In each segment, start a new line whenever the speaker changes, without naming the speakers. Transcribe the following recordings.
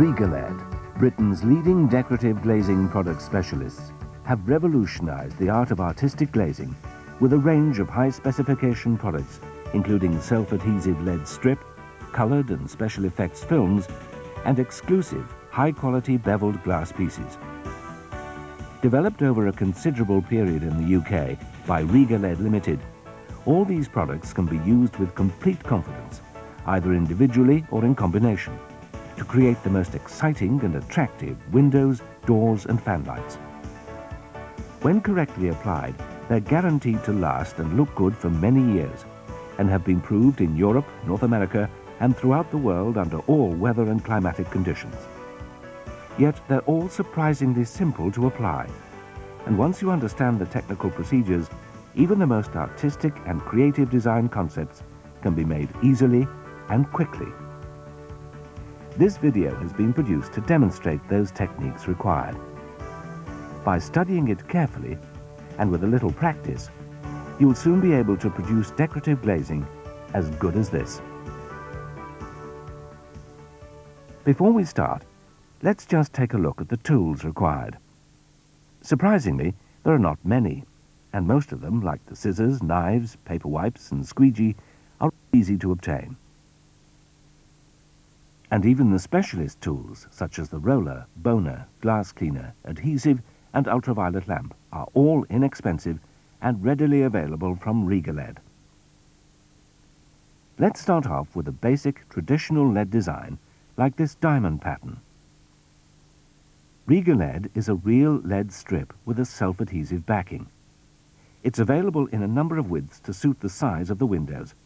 RegaLead, Britain's leading decorative glazing product specialists, have revolutionized the art of artistic glazing with a range of high-specification products, including self-adhesive lead strip, colored and special effects films, and exclusive, high-quality beveled glass pieces. Developed over a considerable period in the UK by RegaLead Limited, all these products can be used with complete confidence, either individually or in combination, to create the most exciting and attractive windows, doors and fan lights. When correctly applied, they're guaranteed to last and look good for many years, and have been proved in Europe, North America and throughout the world under all weather and climatic conditions. Yet they're all surprisingly simple to apply, and once you understand the technical procedures, even the most artistic and creative design concepts can be made easily and quickly. This video has been produced to demonstrate those techniques required. By studying it carefully and with a little practice, you'll soon be able to produce decorative glazing as good as this. Before we start, let's just take a look at the tools required. Surprisingly, there are not many, and most of them, like the scissors, knives, paper wipes and squeegee, are easy to obtain. And even the specialist tools, such as the roller, boner, glass cleaner, adhesive and ultraviolet lamp, are all inexpensive and readily available from RegaLead. Let's start off with a basic traditional lead design like this diamond pattern. RegaLead is a real lead strip with a self-adhesive backing. It's available in a number of widths to suit the size of the windows,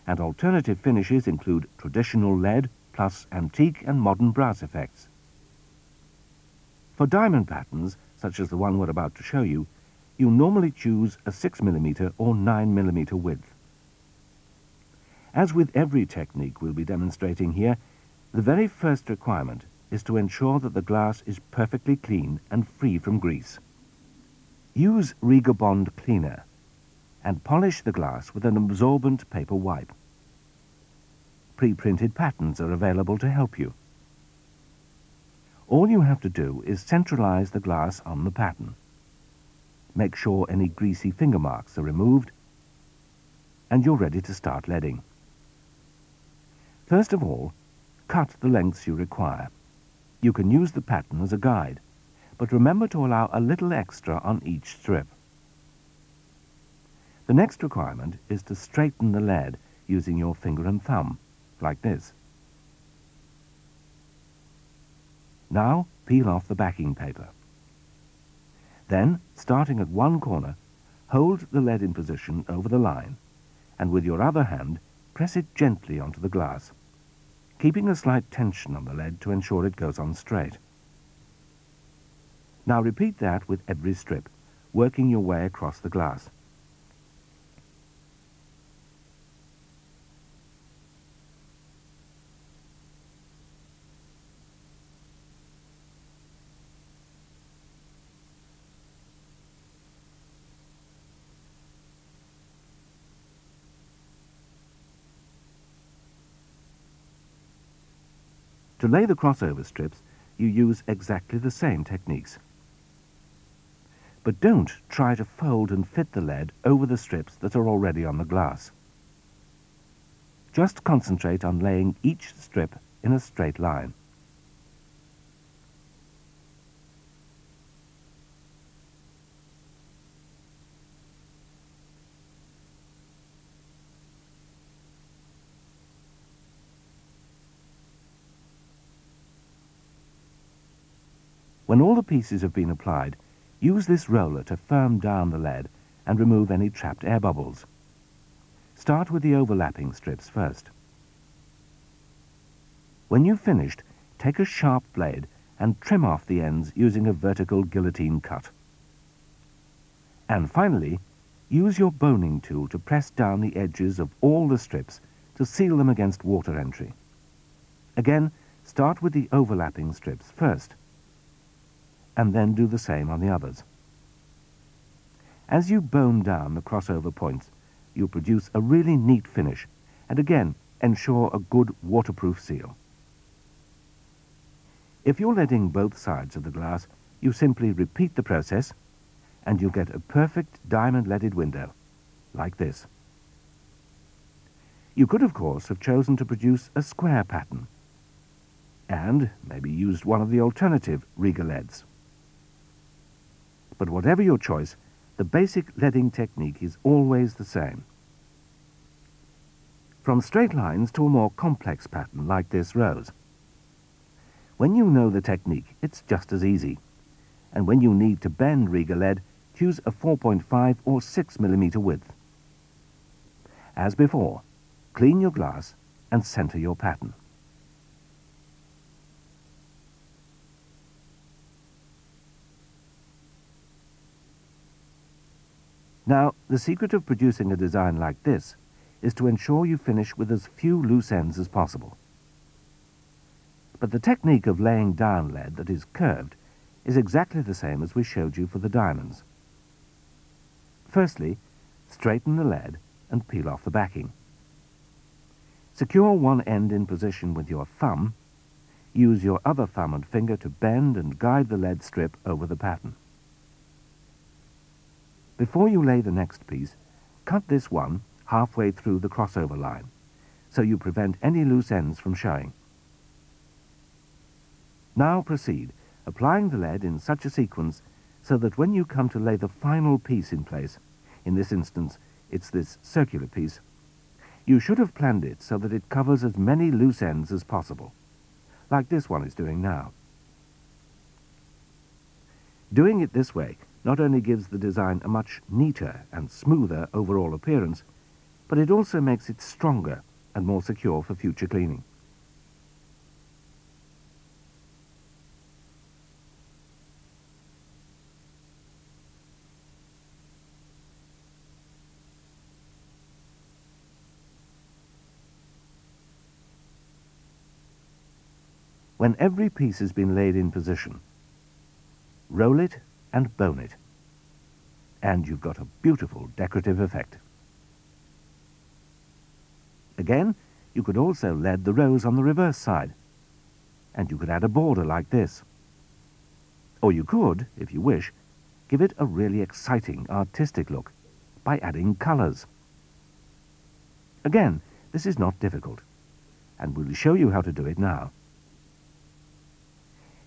and alternative finishes include traditional lead plus antique and modern brass effects. For diamond patterns, such as the one we're about to show you, you normally choose a 6mm or 9mm width. As with every technique we'll be demonstrating here, the very first requirement is to ensure that the glass is perfectly clean and free from grease. Use RegaBond cleaner and polish the glass with an absorbent paper wipe. Pre-printed patterns are available to help you. All you have to do is centralize the glass on the pattern. Make sure any greasy finger marks are removed, and you're ready to start leading. First of all, cut the lengths you require. You can use the pattern as a guide, but remember to allow a little extra on each strip. The next requirement is to straighten the lead using your finger and thumb, like this. Now peel off the backing paper. Then, starting at one corner, hold the lead in position over the line, and with your other hand, press it gently onto the glass, keeping a slight tension on the lead to ensure it goes on straight. Now repeat that with every strip, working your way across the glass. To lay the crossover strips, you use exactly the same techniques. But don't try to fold and fit the lead over the strips that are already on the glass. Just concentrate on laying each strip in a straight line. When all the pieces have been applied, use this roller to firm down the lead and remove any trapped air bubbles. Start with the overlapping strips first. When you've finished, take a sharp blade and trim off the ends using a vertical guillotine cut. And finally, use your boning tool to press down the edges of all the strips to seal them against water entry. Again, start with the overlapping strips first, and then do the same on the others. As you bone down the crossover points, you'll produce a really neat finish, and again, ensure a good waterproof seal. If you're leading both sides of the glass, you simply repeat the process and you'll get a perfect diamond-leaded window, like this. You could, of course, have chosen to produce a square pattern and maybe used one of the alternative RegaLeads. But whatever your choice, the basic leading technique is always the same. From straight lines to a more complex pattern like this rose. When you know the technique, it's just as easy. And when you need to bend RegaLead, choose a 4.5 or 6 millimeter width. As before, clean your glass and center your pattern. Now, the secret of producing a design like this is to ensure you finish with as few loose ends as possible. But the technique of laying down lead that is curved is exactly the same as we showed you for the diamonds. Firstly, straighten the lead and peel off the backing. Secure one end in position with your thumb. Use your other thumb and finger to bend and guide the lead strip over the pattern. Before you lay the next piece, cut this one halfway through the crossover line, so you prevent any loose ends from showing. Now proceed, applying the lead in such a sequence so that when you come to lay the final piece in place, in this instance it's this circular piece, you should have planned it so that it covers as many loose ends as possible, like this one is doing now. Doing it this way not only gives the design a much neater and smoother overall appearance, but it also makes it stronger and more secure for future cleaning. When every piece has been laid in position, roll it and bone it, and you've got a beautiful decorative effect. Again, you could also lead the rose on the reverse side, and you could add a border like this. Or you could, if you wish, give it a really exciting artistic look by adding colours. Again, this is not difficult, and we'll show you how to do it now.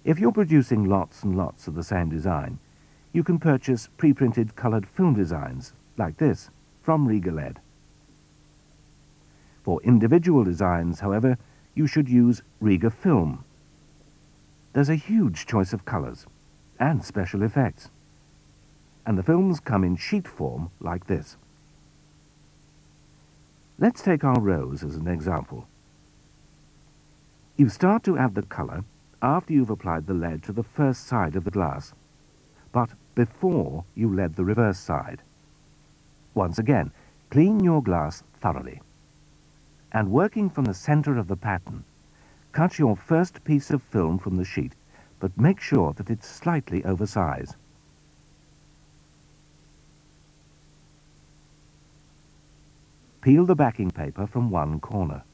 If you're producing lots and lots of the same design, you can purchase pre-printed coloured film designs, like this, from RegaLead. For individual designs, however, you should use Rega Film. There's a huge choice of colours and special effects, and the films come in sheet form like this. Let's take our rose as an example. You start to add the colour after you've applied the lead to the first side of the glass, but before you lead the reverse side. Once again, clean your glass thoroughly, and working from the centre of the pattern, cut your first piece of film from the sheet, but make sure that it's slightly oversized. Peel the backing paper from one corner.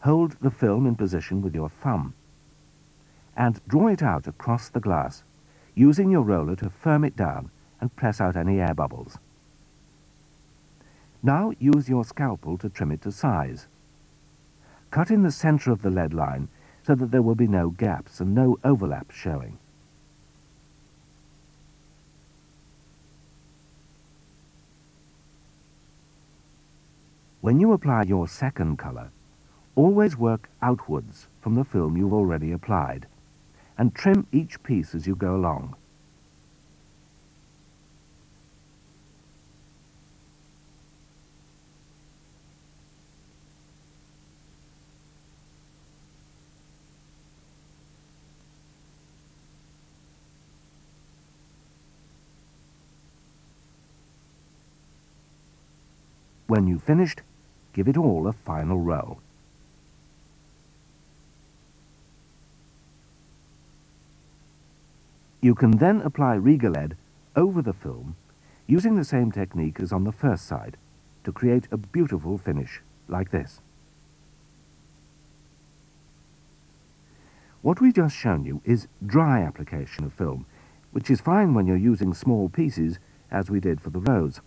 Hold the film in position with your thumb, and draw it out across the glass, using your roller to firm it down and press out any air bubbles. Now use your scalpel to trim it to size. Cut in the centre of the lead line so that there will be no gaps and no overlaps showing. When you apply your second colour, always work outwards from the film you've already applied, and trim each piece as you go along. When you've finished, give it all a final roll. You can then apply RegaLead over the film using the same technique as on the first side to create a beautiful finish like this. What we've just shown you is dry application of film, which is fine when you're using small pieces, as we did for the rose.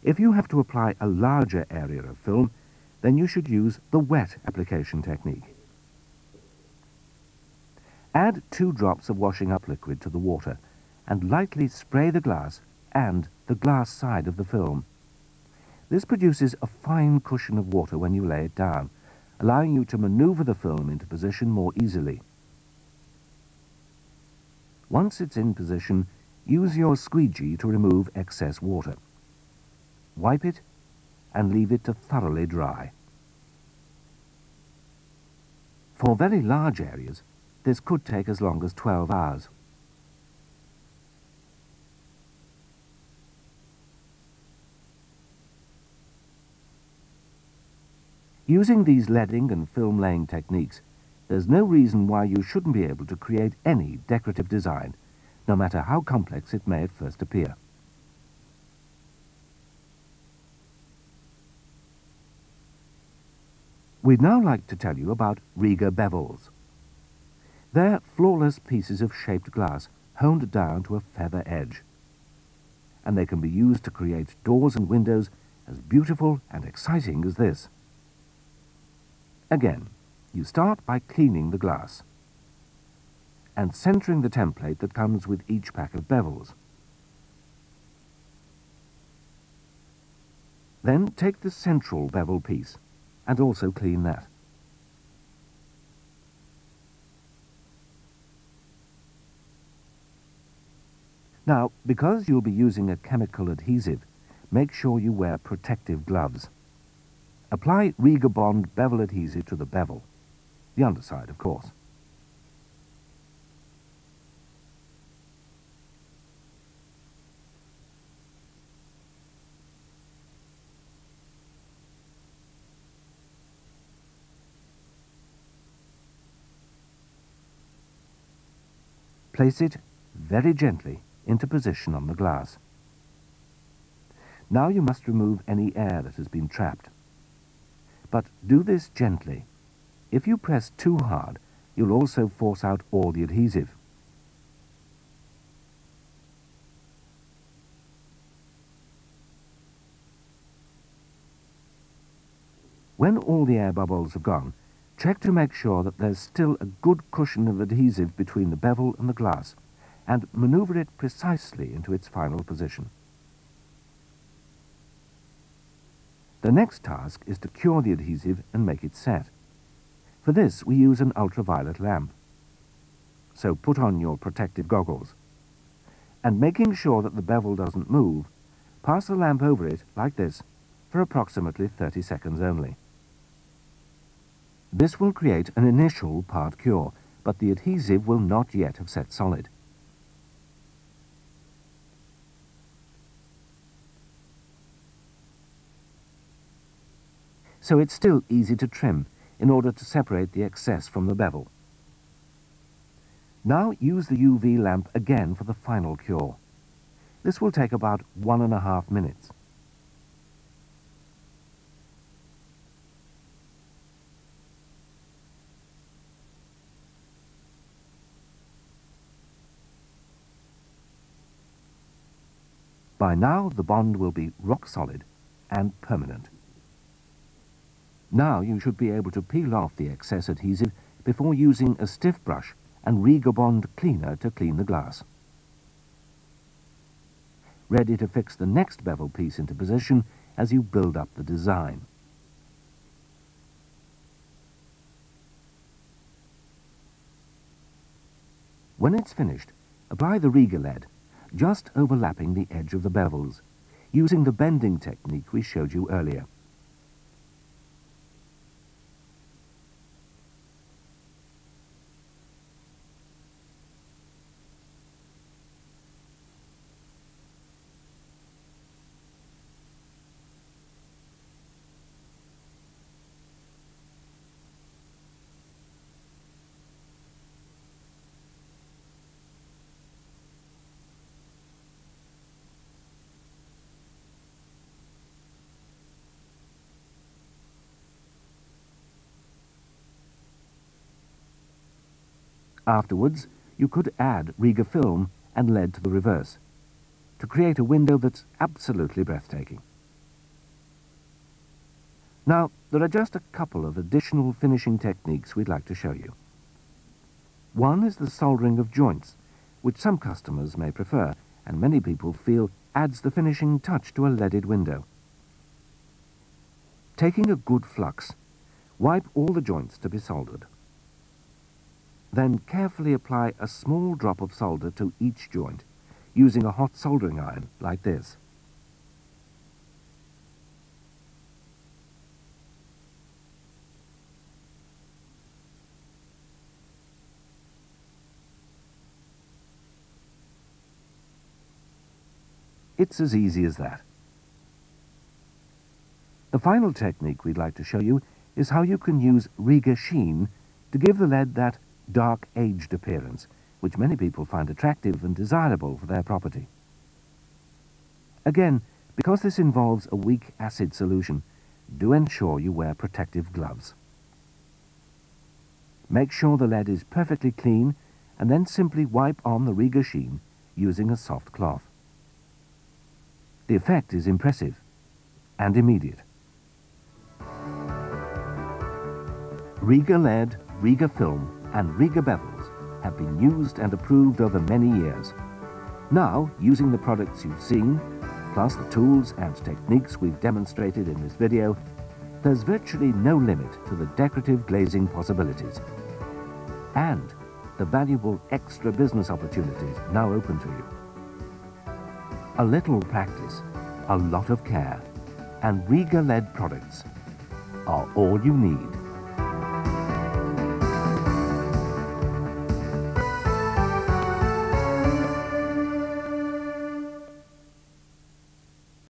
If you have to apply a larger area of film, then you should use the wet application technique. Add 2 drops of washing up liquid to the water and lightly spray the glass and the glass side of the film. This produces a fine cushion of water when you lay it down, allowing you to maneuver the film into position more easily. Once it's in position, use your squeegee to remove excess water. Wipe it and leave it to thoroughly dry. For very large areas, this could take as long as 12 hours. Using these leading and film laying techniques, there's no reason why you shouldn't be able to create any decorative design, no matter how complex it may at first appear. We'd now like to tell you about Riga bevels. They're flawless pieces of shaped glass honed down to a feather edge, and they can be used to create doors and windows as beautiful and exciting as this. Again, you start by cleaning the glass and centering the template that comes with each pack of bevels. Then take the central bevel piece and also clean that. Now, because you'll be using a chemical adhesive, make sure you wear protective gloves. Apply Riga Bond bevel adhesive to the bevel, the underside, of course. Place it very gently into position on the glass. Now you must remove any air that has been trapped. But do this gently. If you press too hard, you'll also force out all the adhesive. When all the air bubbles have gone, check to make sure that there's still a good cushion of adhesive between the bevel and the glass, and maneuver it precisely into its final position. The next task is to cure the adhesive and make it set. For this, we use an ultraviolet lamp. So put on your protective goggles. And making sure that the bevel doesn't move, pass the lamp over it like this for approximately 30 seconds only. This will create an initial part cure, but the adhesive will not yet have set solid. So it's still easy to trim in order to separate the excess from the bevel. Now use the UV lamp again for the final cure. This will take about 1.5 minutes. By now the bond will be rock solid and permanent. Now you should be able to peel off the excess adhesive before using a stiff brush and Riga Bond cleaner to clean the glass. Ready to fix the next bevel piece into position as you build up the design. When it's finished, apply the RegaLead, just overlapping the edge of the bevels, using the bending technique we showed you earlier. Afterwards, you could add Riga film and lead to the reverse to create a window that's absolutely breathtaking. Now, there are just a couple of additional finishing techniques we'd like to show you. One is the soldering of joints, which some customers may prefer, and many people feel adds the finishing touch to a leaded window. Taking a good flux, wipe all the joints to be soldered. Then carefully apply a small drop of solder to each joint, using a hot soldering iron like this. It's as easy as that. The final technique we'd like to show you is how you can use Riga sheen to give the lead that dark aged appearance, which many people find attractive and desirable for their property. Again, because this involves a weak acid solution, do ensure you wear protective gloves. Make sure the lead is perfectly clean and then simply wipe on the Riga sheen using a soft cloth. The effect is impressive and immediate. Riga lead, Riga film and Riga bevels have been used and approved over many years. Now, using the products you've seen, plus the tools and techniques we've demonstrated in this video, there's virtually no limit to the decorative glazing possibilities and the valuable extra business opportunities now open to you. A little practice, a lot of care, and Riga lead products are all you need.